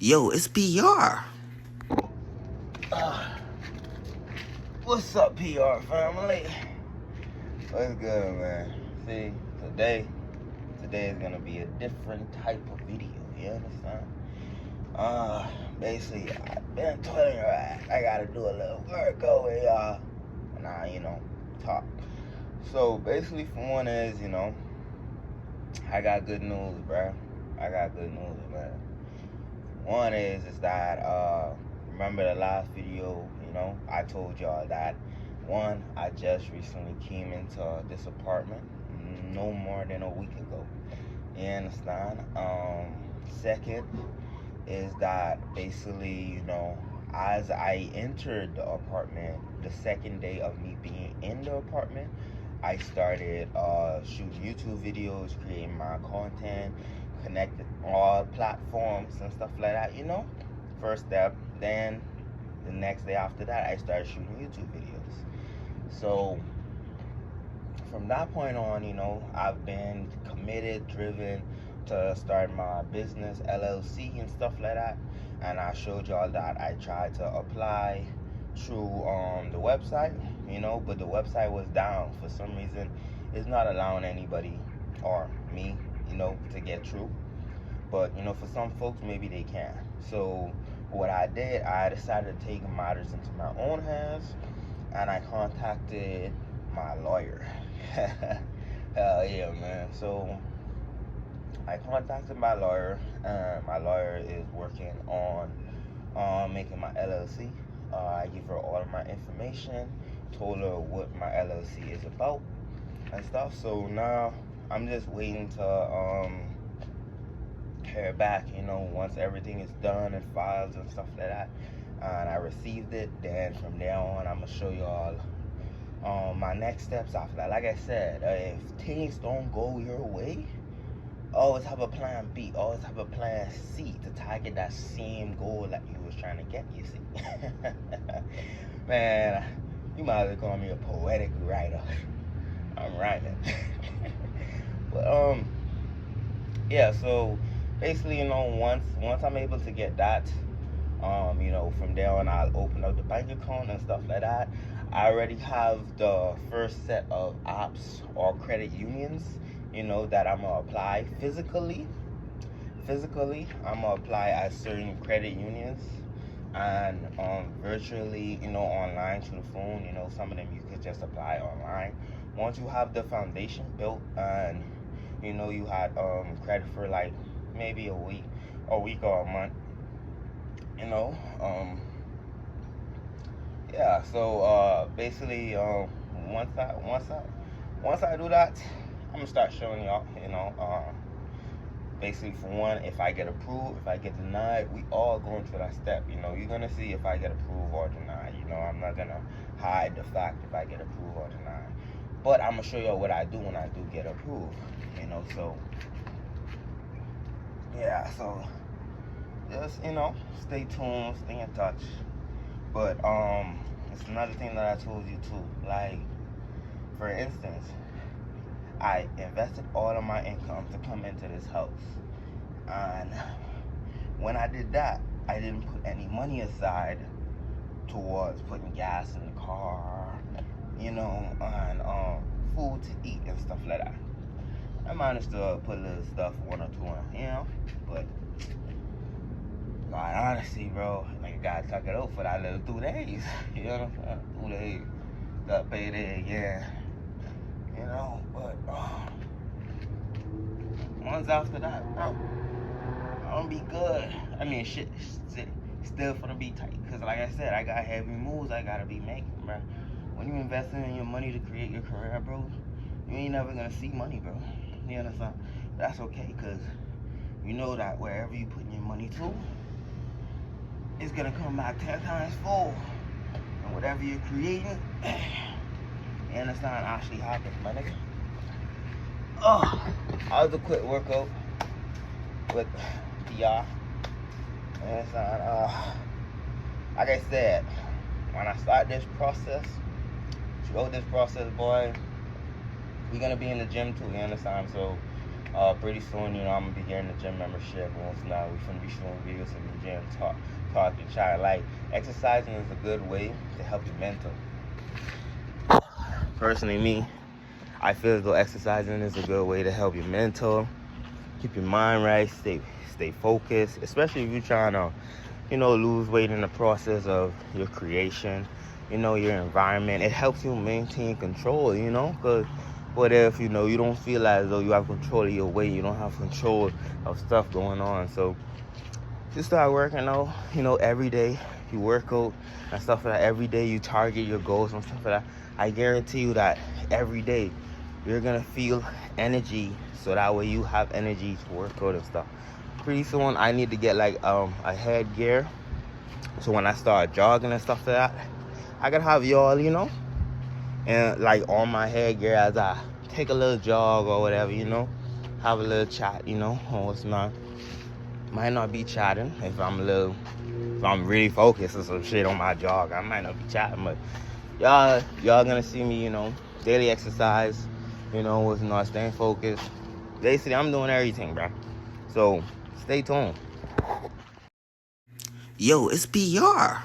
Yo, it's PR. What's up, PR family? What's good, man? See, today is gonna be a different type of video. You understand? Basically, I've been telling you I gotta do a little work over y'all, and talk. So basically, for one is, I got good news, bro. I got good news, man. One is that remember the last video, I told y'all that one, I just recently came into this apartment no more than a week ago. You understand? Second is that basically, as I entered the apartment, the second day of me being in the apartment, I started shooting YouTube videos, creating my content, connected all platforms and stuff like that, First step. Then the next day after that, I started shooting YouTube videos. So from that point on, I've been committed, driven to start my business, LLC and stuff like that. And I showed y'all that I tried to apply through the website, but the website was down for some reason. It's not allowing anybody or me, to get through. But for some folks, maybe they can. So what I did, I decided to take matters into my own hands, and I contacted my lawyer. Hell yeah, man. So I contacted my lawyer, and my lawyer is working on making my LLC. I give her all of my information, told her what my LLC is about and stuff. So now I'm just waiting to hear back, once everything is done and files and stuff like that. And I received it. Then from there on, I'm gonna show y'all my next steps after that. Like I said, if things don't go your way, always have a plan B, always have a plan C to target that same goal that you was trying to get, you see. Man, you might as well call me a poetic writer. I'm rhyming. But yeah, so basically, once I'm able to get that, from there on, I'll open up the bank account and stuff like that. I already have the first set of apps or credit unions, that I'm gonna apply physically. I'm gonna apply at certain credit unions, and virtually, online through the phone. Some of them you could just apply online. Once you have the foundation built, and you had credit for like maybe a week or a month, yeah. So basically, once I do that, I'm gonna start showing y'all, basically, for one, if I get approved, if I get denied, we all going through that step. You're gonna see if I get approved or denied. I'm not gonna hide the fact if I get approved or denied, but I'm gonna show y'all what I do when I do get approved. So yeah, so just stay tuned, stay in touch. But it's another thing that I told you too. Like, for instance, I invested all of my income to come into this house, and when I did that, I didn't put any money aside towards putting gas in the car, and food to eat and stuff like that. I managed to put a little stuff, one or two in, but God, honestly, bro, like, I gotta tuck it out for that little 2 days. You know what I'm saying? 2 days, got paid it again. But once after that, bro, I'm gonna be good. I mean, shit, still gonna be tight. Cause like I said, I got heavy moves I gotta be making, bro. When you investing in your money to create your career, bro, you ain't never gonna see money, bro. You understand? That's okay, cause you know that wherever you put your money to, it's gonna come back 10 times full. And whatever you're creating, you understand, actually happens, my nigga. I was a quick workout with PR. You understand? Like I said, when I start this process, throughout this process, boy, we're gonna be in the gym too, you understand? So Pretty soon, I'm gonna be getting a gym membership. Once now, we finna be shooting videos in the gym, talk to chat. Like, exercising is a good way to help your mental. Personally, me, I feel as though exercising is a good way to help your mental, keep your mind right, stay focused, especially if you're trying to, lose weight in the process of your creation, your environment. It helps you maintain control, because what if, you don't feel as though you have control of your weight, you don't have control of stuff going on. So just start working out, every day. You work out and stuff like that. Every day you target your goals and stuff like that. I guarantee you that every day you're gonna feel energy, so that way you have energy to work out and stuff. Pretty soon I need to get like a headgear, so when I start jogging and stuff like that, I can have y'all, and like on my headgear as I take a little jog or whatever, have a little chat, or it's not. Might not be chatting if I'm really focused or some shit on my jog. I might not be chatting, but y'all gonna see me, daily exercise, with not staying focused. Basically, I'm doing everything, bro. So stay tuned. Yo, it's PR.